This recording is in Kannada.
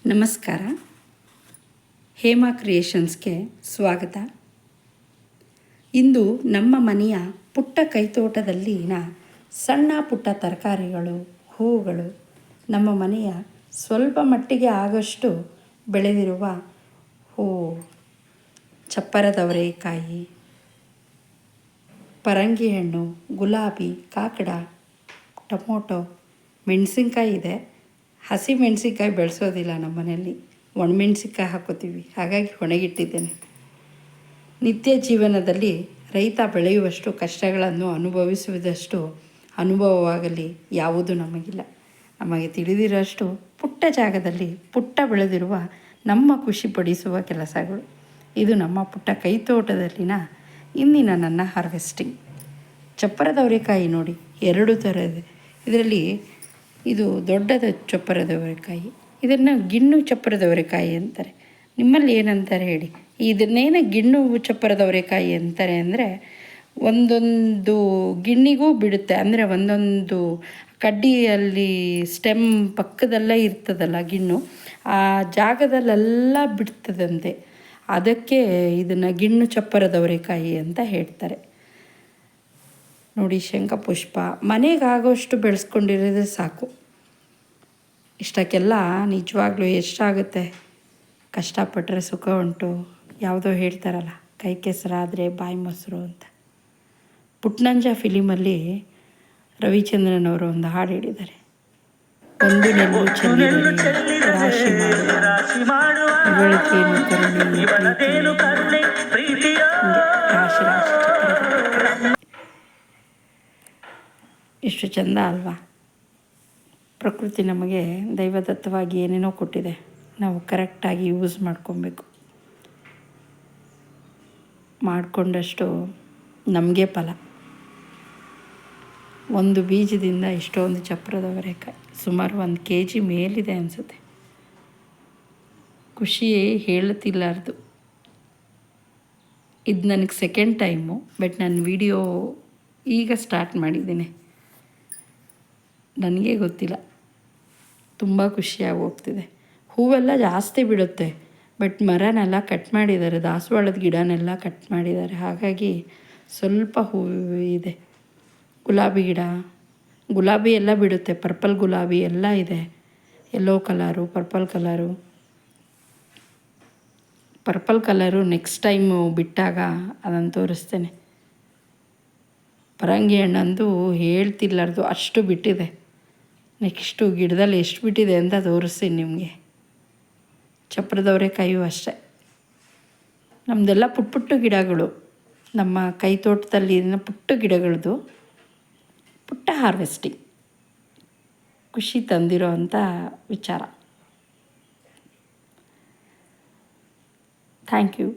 ನಮಸ್ಕಾರ. ಹೇಮಾ ಕ್ರಿಯೇಷನ್ಸ್ಗೆ ಸ್ವಾಗತ. ಇಂದು ನಮ್ಮ ಮನೆಯ ಪುಟ್ಟ ಕೈತೋಟದಲ್ಲಿನ ಸಣ್ಣ ಪುಟ್ಟ ತರಕಾರಿಗಳು, ಹೂವುಗಳು, ನಮ್ಮ ಮನೆಯ ಸ್ವಲ್ಪ ಮಟ್ಟಿಗೆ ಆಗಷ್ಟು ಬೆಳೆದಿರುವ ಹೂವು, ಚಪ್ಪರದವರೆಕಾಯಿ, ಪರಂಗಿ ಹಣ್ಣು, ಗುಲಾಬಿ, ಕಾಕಡ, ಟೊಮೊಟೊ, ಮೆಣಸಿನ್ಕಾಯಿ ಇದೆ. ಹಸಿ ಮೆಣಸಿನ್ಕಾಯಿ ಬೆಳೆಸೋದಿಲ್ಲ ನಮ್ಮ ಮನೆಯಲ್ಲಿ, ಒಣಮೆಣಸಿನ್ಕಾಯಿ ಹಾಕೋತೀವಿ, ಹಾಗಾಗಿ ಒಣಗಿಟ್ಟಿದ್ದೇನೆ. ನಿತ್ಯ ಜೀವನದಲ್ಲಿ ರೈತ ಬೆಳೆಯುವಷ್ಟು ಕಷ್ಟಗಳನ್ನು ಅನುಭವಿಸುವುದಷ್ಟು ಅನುಭವವಾಗಲಿ ಯಾವುದೂ ನಮಗಿಲ್ಲ. ನಮಗೆ ತಿಳಿದಿರೋಷ್ಟು ಪುಟ್ಟ ಜಾಗದಲ್ಲಿ ಪುಟ್ಟ ಬೆಳೆದಿರುವ ನಮ್ಮ ಖುಷಿಪಡಿಸುವ ಕೆಲಸಗಳು. ಇದು ನಮ್ಮ ಪುಟ್ಟ ಕೈತೋಟದಲ್ಲಿನ ಇಂದಿನ ನನ್ನ ಹಾರ್ವೆಸ್ಟಿಂಗ್. ಚಪ್ಪರದವರೆಕಾಯಿ ನೋಡಿ, 2 ಥರದ್ದು. ಇದರಲ್ಲಿ ಇದು ದೊಡ್ಡದ ಚಪ್ಪರದವರೆಕಾಯಿ, ಇದನ್ನು ಗಿಣ್ಣು ಚಪ್ಪರದವರೆಕಾಯಿ ಅಂತಾರೆ. ನಿಮ್ಮಲ್ಲಿ ಏನಂತಾರೆ ಹೇಳಿ? ಇದನ್ನೇನು ಗಿಣ್ಣು ಚಪ್ಪರದವರೆಕಾಯಿ ಅಂತಾರೆ ಅಂದರೆ, ಒಂದೊಂದು ಗಿಣ್ಣಿಗೂ ಬಿಡುತ್ತೆ. ಅಂದರೆ ಒಂದೊಂದು ಕಡ್ಡಿಯಲ್ಲಿ ಸ್ಟೆಮ್ ಪಕ್ಕದಲ್ಲೇ ಇರ್ತದಲ್ಲ ಗಿಣ್ಣು, ಆ ಜಾಗದಲ್ಲೆಲ್ಲ ಬಿಡ್ತದಂತೆ. ಅದಕ್ಕೆ ಇದನ್ನು ಗಿಣ್ಣು ಚಪ್ಪರದವರೆಕಾಯಿ ಅಂತ ಹೇಳ್ತಾರೆ. ನೋಡಿ, ಶಂಖಪುಷ್ಪ ಮನೆಗಾಗೋಷ್ಟು ಬೆಳೆಸ್ಕೊಂಡಿರೋದೇ ಸಾಕು. ಇಷ್ಟಕ್ಕೆಲ್ಲ ನಿಜವಾಗ್ಲೂ ಎಷ್ಟಾಗುತ್ತೆ? ಕಷ್ಟಪಟ್ಟರೆ ಸುಖ ಉಂಟು. ಯಾವುದೋ ಹೇಳ್ತಾರಲ್ಲ, ಕೈ ಕೆಸರಾದರೆ ಬಾಯಿ ಮೊಸರು ಅಂತ. ಪುಟ್ನಂಜ ಫಿಲಿಮಲ್ಲಿ ರವಿಚಂದ್ರನ್ ಅವರು ಒಂದು ಹಾಡು ಹೇಳಿದ್ದಾರೆ. ಒಂದು ನೆಲ್ಲು ಚೆಲ್ಲಿದರೆ ರಾಶಿ ಮಾಡುವ ಇವಳಿಗೇನು ಕರುಣೆ ಪ್ರೀತಿ, ರಾಶಿ ರಾಶಿ ಎಷ್ಟು ಚೆಂದ ಅಲ್ವಾ? ಪ್ರಕೃತಿ ನಮಗೆ ದೈವದತ್ತವಾಗಿ ಏನೇನೋ ಕೊಟ್ಟಿದೆ, ನಾವು ಕರೆಕ್ಟಾಗಿ ಯೂಸ್ ಮಾಡ್ಕೊಬೇಕು. ಮಾಡಿಕೊಂಡಷ್ಟು ನಮಗೆ ಫಲ. ಒಂದು ಬೀಜದಿಂದ ಇಷ್ಟೊಂದು ಚಪ್ಪರದವರೆಕಾಯಿ, ಸುಮಾರು 1 kg ಮೇಲಿದೆ ಅನಿಸುತ್ತೆ. ಖುಷಿ ಹೇಳುತ್ತಿಲ್ಲಾರ್ದು. ಇದು ನನಗೆ ಸೆಕೆಂಡ್ ಟೈಮು, ಬಟ್ ನಾನು ವಿಡಿಯೋ ಈಗ ಸ್ಟಾರ್ಟ್ ಮಾಡಿದ್ದೀನಿ. ನನಗೆ ಗೊತ್ತಿಲ್ಲ, ತುಂಬ ಖುಷಿಯಾಗಿ ಹೋಗ್ತಿದೆ. ಹೂವೆಲ್ಲ ಜಾಸ್ತಿ ಬಿಡುತ್ತೆ, ಬಟ್ ಮರನೆಲ್ಲ ಕಟ್ ಮಾಡಿದ್ದಾರೆ, ದಾಸವಾಳದ ಗಿಡನೆಲ್ಲ ಕಟ್ ಮಾಡಿದ್ದಾರೆ, ಹಾಗಾಗಿ ಸ್ವಲ್ಪ ಹೂವು ಇದೆ. ಗುಲಾಬಿ ಗಿಡ, ಗುಲಾಬಿ ಎಲ್ಲ ಬಿಡುತ್ತೆ, ಪರ್ಪಲ್ ಗುಲಾಬಿ ಎಲ್ಲ ಇದೆ. Yellow colour, purple colour next time ಬಿಟ್ಟಾಗ ಅದನ್ನು ತೋರಿಸ್ತೇನೆ. ಪರಂಗಿ ಹಣ್ಣಂದು ಹೇಳ್ತಿಲ್ಲಾರ್ದು ಅಷ್ಟು ಬಿಟ್ಟಿದೆ. ನೆಕ್ಸ್ಟು ಗಿಡದಲ್ಲಿ ಎಷ್ಟು ಬಿಟ್ಟಿದೆ ಅಂತ ತೋರಿಸ್ತೀನಿ ನಿಮಗೆ. ಚಪ್ಪರದವರೆಕಾಯಿಯೂ ಅಷ್ಟೇ. ನಮ್ಮದೆಲ್ಲ ಪುಟ್ಟ ಗಿಡಗಳು, ನಮ್ಮ ಕೈ ತೋಟದಲ್ಲಿ ಪುಟ್ಟ ಗಿಡಗಳದ್ದು ಪುಟ್ಟ ಹಾರ್ವೆಸ್ಟಿಂಗ್. ಖುಷಿ ತಂದಿರೋ ಅಂಥ ವಿಚಾರ. Thank you.